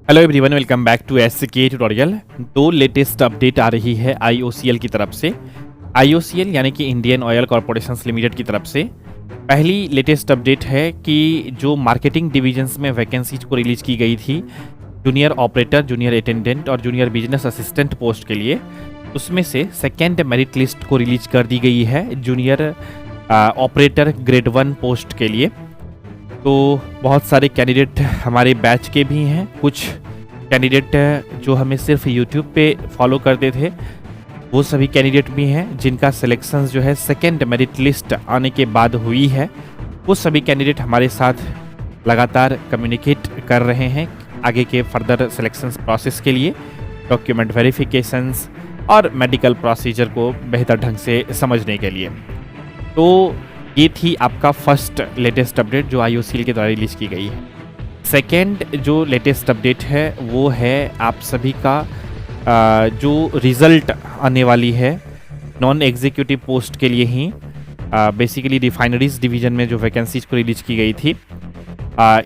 Hello everyone, welcome back to SK tutorial. दो latest update आ रही है आईओसीएल की तरफ से। आईओसीएल यानी कि इंडियन ऑयल कॉरपोरेशन लिमिटेड की तरफ से पहली लेटेस्ट अपडेट है कि जो मार्केटिंग डिविजन्स में वैकेंसीज को रिलीज की गई थी जूनियर ऑपरेटर, जूनियर अटेंडेंट और जूनियर बिजनेस असिस्टेंट पोस्ट के लिए, उसमें से सेकेंड मेरिट लिस्ट को रिलीज कर दी गई है जूनियर ऑपरेटर ग्रेड 1 पोस्ट के लिए। तो बहुत सारे कैंडिडेट हमारे बैच के भी हैं, कुछ कैंडिडेट जो हमें सिर्फ यूट्यूब पे फॉलो करते थे वो सभी कैंडिडेट भी हैं जिनका सिलेक्शन जो है सेकेंड मेरिट लिस्ट आने के बाद हुई है। वो सभी कैंडिडेट हमारे साथ लगातार कम्युनिकेट कर रहे हैं आगे के फर्दर सिलेक्शन प्रोसेस के लिए, डॉक्यूमेंट वेरिफिकेशंस और मेडिकल प्रोसीजर को बेहतर ढंग से समझने के लिए। तो ये थी आपका फर्स्ट लेटेस्ट अपडेट जो आईओसीएल के द्वारा रिलीज की गई है। सेकेंड जो लेटेस्ट अपडेट है वो है आप सभी का जो रिज़ल्ट आने वाली है नॉन एग्जीक्यूटिव पोस्ट के लिए ही, बेसिकली रिफाइनरीज डिवीज़न में जो वैकेंसीज को रिलीज की गई थी,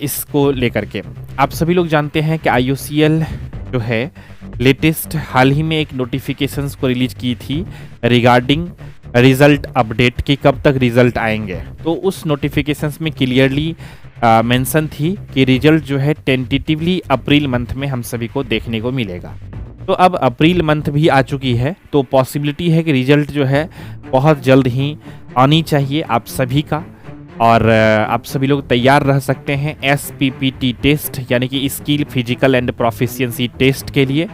इसको लेकर के आप सभी लोग जानते हैं कि आईओसीएल जो है लेटेस्ट हाल ही में एक नोटिफिकेशंस को रिलीज की थी रिगार्डिंग रिजल्ट अपडेट कि कब तक रिजल्ट आएंगे। तो उस नोटिफिकेशंस में क्लियरली मेंशन थी कि रिजल्ट जो है टेंटेटिवली अप्रैल मंथ में हम सभी को देखने को मिलेगा। तो अब अप्रैल मंथ भी आ चुकी है, तो पॉसिबिलिटी है कि रिजल्ट जो है बहुत जल्द ही आनी चाहिए आप सभी का। और आप सभी लोग तैयार रह सकते हैं SPPT टेस्ट यानी कि skill physical and proficiency test के लिए,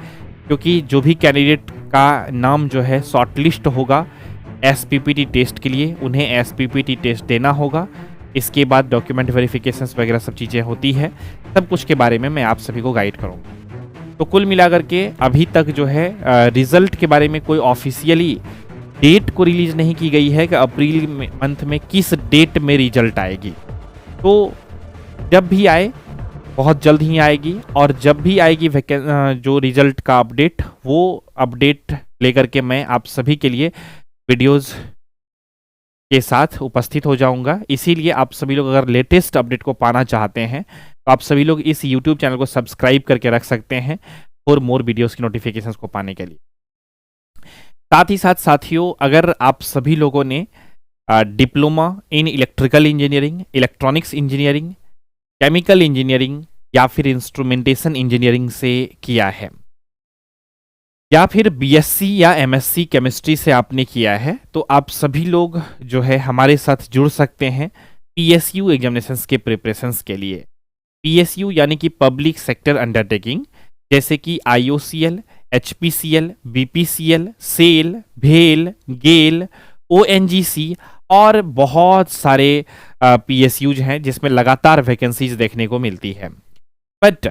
क्योंकि जो भी कैंडिडेट का नाम जो है शॉर्टलिस्ट होगा SPPT टेस्ट के लिए उन्हें SPPT टेस्ट देना होगा। इसके बाद डॉक्यूमेंट वेरिफिकेशंस वगैरह सब चीज़ें होती है, सब कुछ के बारे में मैं आप सभी को गाइड करूँगा। तो कुल मिलाकर के अभी तक जो है रिज़ल्ट के बारे में कोई ऑफिशियली डेट को रिलीज नहीं की गई है कि अप्रैल मंथ में किस डेट में रिजल्ट आएगी। तो जब भी आए बहुत जल्द ही आएगी, और जब भी आएगी जो रिजल्ट का अपडेट, वो अपडेट लेकर के मैं आप सभी के लिए वीडियोस के साथ उपस्थित हो जाऊंगा। इसीलिए आप सभी लोग अगर लेटेस्ट अपडेट को पाना चाहते हैं तो आप सभी लोग इस YouTube चैनल को सब्सक्राइब करके रख सकते हैं फॉर मोर वीडियोस की नोटिफिकेशंस को पाने के लिए। साथ ही साथ साथियों, अगर आप सभी लोगों ने diploma in electrical engineering, electronics engineering, chemical engineering या फिर इंस्ट्रूमेंटेशन इंजीनियरिंग से किया है, या फिर BSc या MSc केमिस्ट्री से आपने किया है, तो आप सभी लोग जो है हमारे साथ जुड़ सकते हैं PSU एग्जामिनेशंस के प्रिपरेशंस के लिए। PSU यानी कि पब्लिक सेक्टर अंडरटेकिंग, जैसे कि IOCL, HPCL, BPCL, सेल, भेल, गेल, ONGC और बहुत सारे PSUज हैं जिसमें लगातार वैकेंसीज देखने को मिलती है। बट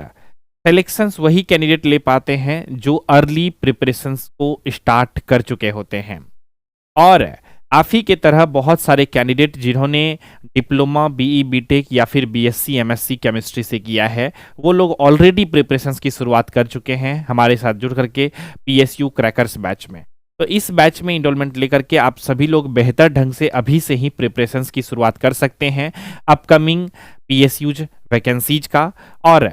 सिलेक्शंस वही कैंडिडेट ले पाते हैं जो अर्ली प्रिपरेशंस को स्टार्ट कर चुके होते हैं, और आप ही के तरह बहुत सारे कैंडिडेट जिन्होंने डिप्लोमा, BE, BTech या फिर BSc, MSc केमिस्ट्री से किया है, वो लोग ऑलरेडी प्रिपरेशंस की शुरुआत कर चुके हैं हमारे साथ जुड़ करके PSU क्रैकर्स बैच में। तो इस बैच में इनरोलमेंट लेकर के आप सभी लोग बेहतर ढंग से अभी से ही प्रिपरेशंस की शुरुआत कर सकते हैं अपकमिंग PSUज वैकेंसीज का, और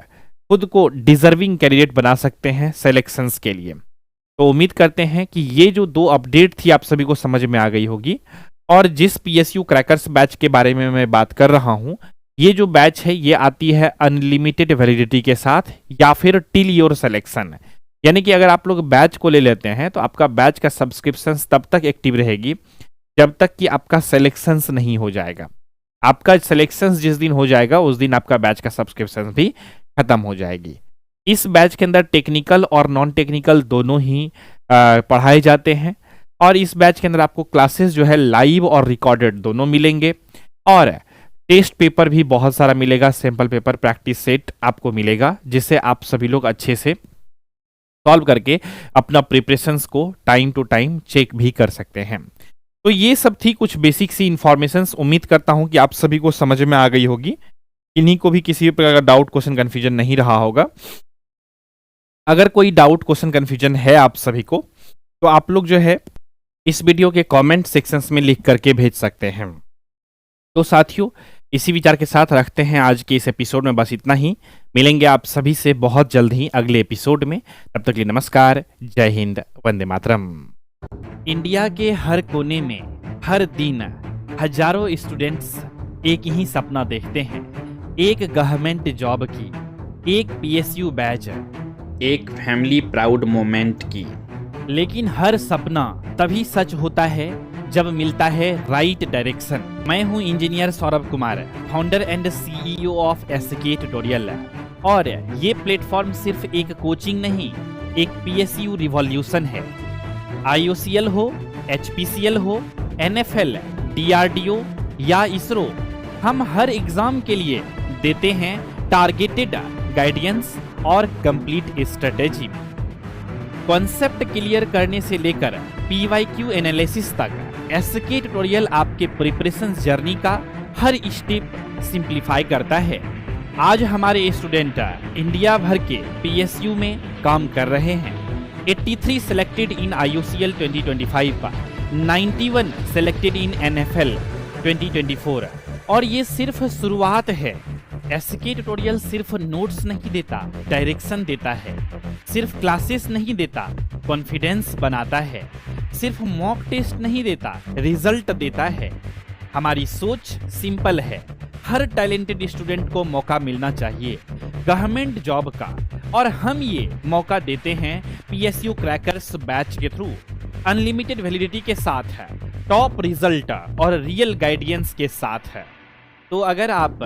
खुद को डिजर्विंग कैंडिडेट बना सकते हैं सिलेक्शंस के लिए। तो उम्मीद करते हैं कि ये जो दो अपडेट थी आप सभी को समझ में आ गई होगी। और जिस PSU क्रैकर्स बैच के बारे में मैं बात कर रहा हूं, ये जो बैच है ये आती है अनलिमिटेड वैलिडिटी के साथ या फिर टिल योर सिलेक्शन, यानी कि अगर आप लोग बैच को ले लेते हैं तो आपका बैच का सब्सक्रिप्शन तब तक एक्टिव रहेगी जब तक कि आपका सिलेक्शंस नहीं हो जाएगा। आपका सिलेक्शंस जिस दिन हो जाएगा उस दिन आपका बैच का सब्सक्रिप्शन भी खत्म हो जाएगी। इस बैच के अंदर टेक्निकल और नॉन टेक्निकल दोनों ही पढ़ाए जाते हैं, और इस बैच के अंदर आपको क्लासेस जो है लाइव और रिकॉर्डेड दोनों मिलेंगे, और टेस्ट पेपर भी बहुत सारा मिलेगा, सैंपल पेपर, प्रैक्टिस सेट आपको मिलेगा, जिससे आप सभी लोग अच्छे से सॉल्व करके अपना प्रिपरेशंस को टाइम टू टाइम चेक भी कर सकते हैं। तो ये सब थी कुछ बेसिक सी इंफॉर्मेशंस। उम्मीद करता हूं कि आप सभी को समझ में आ गई होगी, इन्हीं को भी किसी भी प्रकार का डाउट, क्वेश्चन, कंफ्यूजन नहीं रहा होगा। अगर कोई डाउट, क्वेश्चन, कंफ्यूजन है आप सभी को, तो आप लोग जो है इस वीडियो के कमेंट सेक्शंस में लिख करके भेज सकते हैं। तो साथियों, इसी विचार के साथ रखते हैं आज के इस एपिसोड में बस इतना ही। मिलेंगे आप सभी से बहुत जल्द ही अगले एपिसोड में। तब तक के लिए नमस्कार, जय हिंद, वंदे मातरम। इंडिया के हर कोने में हर दिन हजारों स्टूडेंट्स एक ही सपना देखते हैं, एक गवर्नमेंट जॉब की, एक पीएसयू बैच, एक फैमिली प्राउड मोमेंट की। लेकिन हर सपना तभी सच होता है जब मिलता है राइट डायरेक्शन। मैं हूं engineer Saurabh Kumar, founder and CEO of SK tutorial, और ये प्लेटफॉर्म सिर्फ एक कोचिंग नहीं, एक पीएसयू रिवॉल्यूशन है। आईओसीएल हो, एचपीसीएल हो, एनएफएल, डीआरडीओ या इसरो, हम हर एग्जाम के लिए देते हैं टारगेटेड गाइडेंस और कंप्लीट स्ट्रेटेजी। कॉन्सेप्ट क्लियर करने से लेकर पीवाईक्यू एनालिसिस तक, एसके ट्यूटोरियल आपके प्रिपरेशन जर्नी का हर स्टेप सिंप्लीफाई करता है। आज हमारे स्टूडेंट इंडिया भर के पीएसयू में काम कर रहे हैं। 83 selected in IOCL 2025, 91 selected in NFL 2024, और ये सिर्फ शुरुआत है। एसके ट्यूटोरियल सिर्फ नोट्स नहीं देता, डायरेक्शन देता है। सिर्फ क्लासेस नहीं देता, कॉन्फिडेंस बनाता है। सिर्फ मॉक टेस्ट नहीं देता, रिजल्ट देता है। हमारी सोच सिंपल है, हर टैलेंटेड स्टूडेंट को मौका मिलना चाहिए गवर्नमेंट जॉब का, और हम ये मौका देते हैं पीएसयू क्रैकर्स बैच के थ्रू। अनलिमिटेड वैलिडिटी के साथ है, टॉप रिजल्ट और रियल गाइडेंस के साथ है। तो अगर आप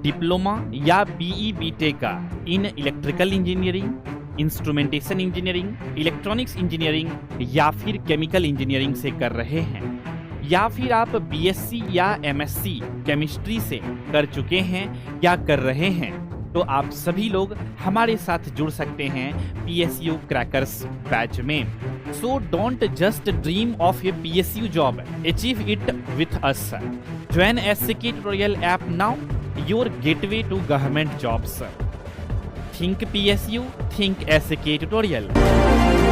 डिप्लोमा या BE BTech in electrical engineering, instrumentation engineering, electronics engineering या फिर केमिकल इंजीनियरिंग से कर रहे हैं, या फिर आप बीएससी या एमएससी केमिस्ट्री से कर चुके हैं या कर रहे हैं, तो आप सभी लोग हमारे साथ जुड़ सकते हैं पीएसयू क्रैकर्स बैच में। So don't just dream of A PSU job, achieve it with us. Join SK Tutorial app now, your gateway to government jobs. Think PSU, think SK Tutorial.